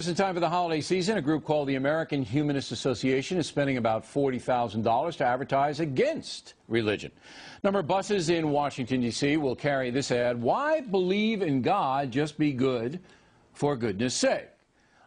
It's in time for the holiday season. A group called the American Humanist Association is spending about $40,000 to advertise against religion. A number of buses in Washington, D.C. will carry this ad: "Why believe in God? Just be good, for goodness sake."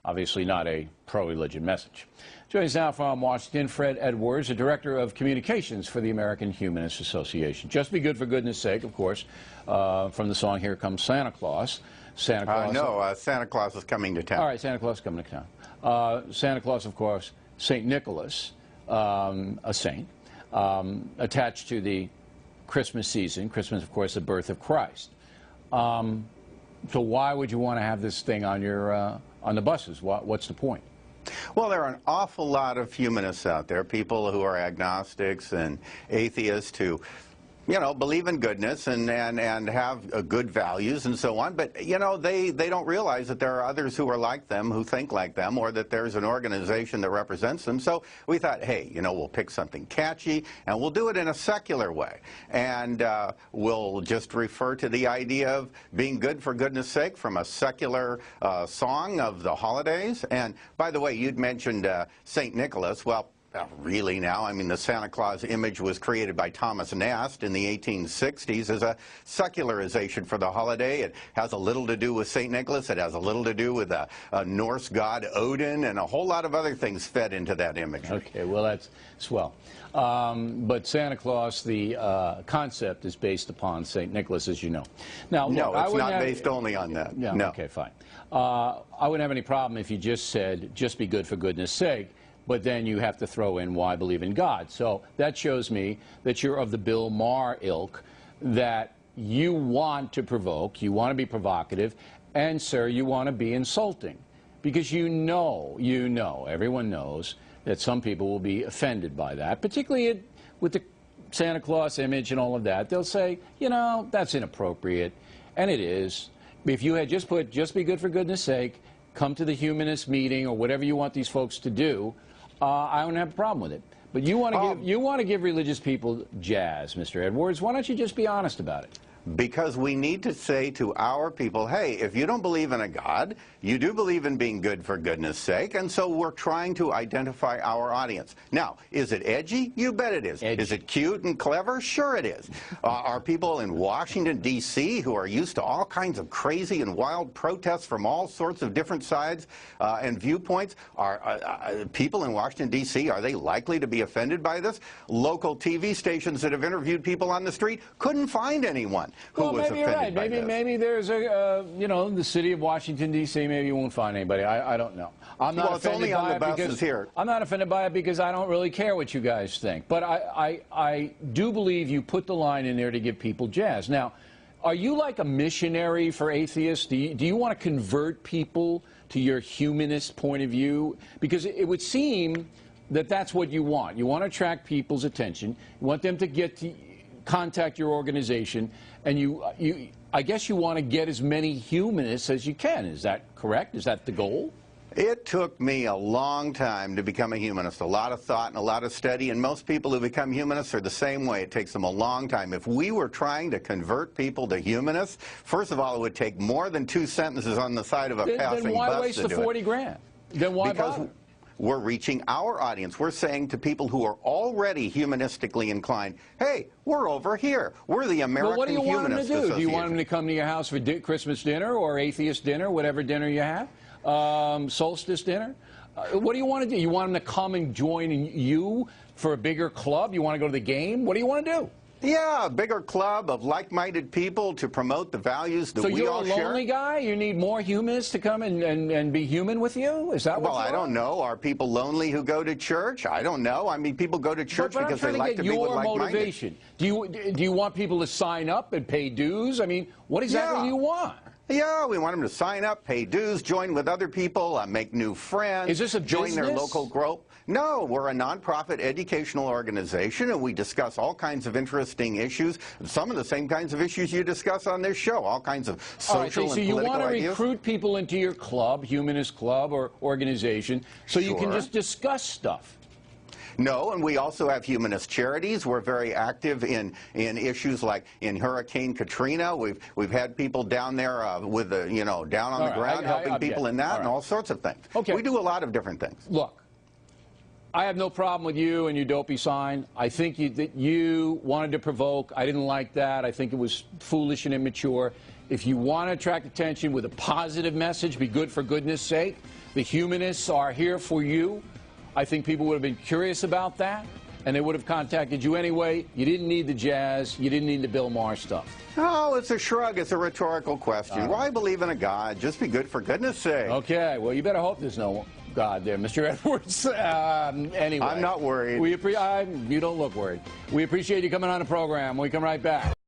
Obviously not a pro-religion message. Joining us now from Washington, Fred Edwards, the Director of Communications for the American Humanist Association. Just be good, for goodness sake, of course, from the song Here Comes Santa Claus. Santa Claus. Santa Claus is coming to town. All right, Santa Claus is coming to town. Santa Claus, of course, St. Nicholas, a saint, attached to the Christmas season. Christmas, of course, the birth of Christ. So why would you want to have this thing on your on the buses? What's the point? Well, there are an awful lot of humanists out there, people who are agnostics and atheists who, you know, believe in goodness and have good values and so on. But, you know, they don't realize that there are others who are like them, who think like them, or that there's an organization that represents them. So we thought, hey, you know, we'll pick something catchy and we'll do it in a secular way. And we'll just refer to the idea of being good for goodness sake from a secular song of the holidays. And by the way, you'd mentioned St. Nicholas. Well, really now, I mean, the Santa Claus image was created by Thomas Nast in the 1860s as a secularization for the holiday. It has a little to do with St. Nicholas. It has a little to do with a Norse god Odin, and a whole lot of other things fed into that image. Okay, well, that's swell. But Santa Claus, the concept is based upon St. Nicholas, as you know. Now, no, look, it's not based only on that. Yeah, no. Okay, fine. I wouldn't have any problem if you just said, just be good for goodness sake. But then you have to throw in why believe in God. So that shows me that you're of the Bill Maher ilk, that you want to provoke, you want to be provocative, and, sir, you want to be insulting. Because you know, everyone knows that some people will be offended by that, particularly with the Santa Claus image and all of that. They'll say, you know, that's inappropriate, and it is. If you had just put, just be good for goodness sake, come to the humanist meeting or whatever you want these folks to do, I don't have a problem with it. But you want to give religious people jazz, Mr. Edwards. Why don't you just be honest about it? Because we need to say to our people, hey, if you don't believe in a God, you do believe in being good for goodness sake, and so we're trying to identify our audience. Now, is it edgy? You bet it is. Edgy. Is it cute and clever? Sure it is. Are people in Washington, D.C., who are used to all kinds of crazy and wild protests from all sorts of different sides and viewpoints, are people in Washington, D.C., are they likely to be offended by this? Local TV stations that have interviewed people on the street couldn't find anyone who was maybe you're offended right. by this. Maybe there's a, you know, the city of Washington, D.C., maybe you won't find anybody. I don't know. I'm not Well, it's only on the buses here. I'm not offended by it because I don't really care what you guys think. But I do believe you put the line in there to give people jazz. Now, are you like a missionary for atheists? Do you want to convert people to your humanist point of view? Because it would seem that that's what you want. You want to attract people's attention. You want them to contact your organization, and I guess you want to get as many humanists as you can. Is that correct? Is that the goal? It took me a long time to become a humanist, a lot of thought and a lot of study, and most people who become humanists are the same way. It takes them a long time. If we were trying to convert people to humanists, first of all, it would take more than 2 sentences on the side of a passing bus to do it. Then why waste the 40 grand? Then why bother? We're reaching our audience. We're saying to people who are already humanistically inclined, hey, we're over here. We're the American Humanist Association. What do you want them to do? Do you want them to come to your house for Christmas dinner or atheist dinner, whatever dinner you have? Solstice dinner? What do you want to do? You want them to come and join you for a bigger club? You want to go to the game? What do you want to do? Yeah, a bigger club of like-minded people to promote the values that we all share. So you're a lonely guy? You need more humanists to come and be human with you? Is that what Well, I don't know. Are people lonely who go to church? I don't know. I mean, people go to church because they like to be with like-minded. Motivation. Do you want people to sign up and pay dues? I mean, what exactly do you want? Yeah, we want them to sign up, pay dues, join with other people, make new friends. Is this a join business? Their local group. No, we're a nonprofit educational organization, and we discuss all kinds of interesting issues, some of the same kinds of issues you discuss on this show, all kinds of social and political ideas. So you want to recruit people into your club, humanist club or organization, so you can just discuss stuff. No, and we also have humanist charities. We're very active in issues like in Hurricane Katrina. We've had people down there with the down on the ground helping people in that and all sorts of things. Okay. We do a lot of different things. Look, I have no problem with you and your dopey sign. I think that you wanted to provoke. I didn't like that. I think it was foolish and immature. If you want to attract attention with a positive message, be good for goodness sake. The humanists are here for you. I think people would have been curious about that, and they would have contacted you anyway. You didn't need the jazz. You didn't need the Bill Maher stuff. Oh, it's a shrug. It's a rhetorical question. Why believe in a God? Just be good for goodness sake. Okay, well, you better hope there's no God there, Mr. Edwards. Anyway. I'm not worried. You don't look worried. We appreciate you coming on the program. We come right back.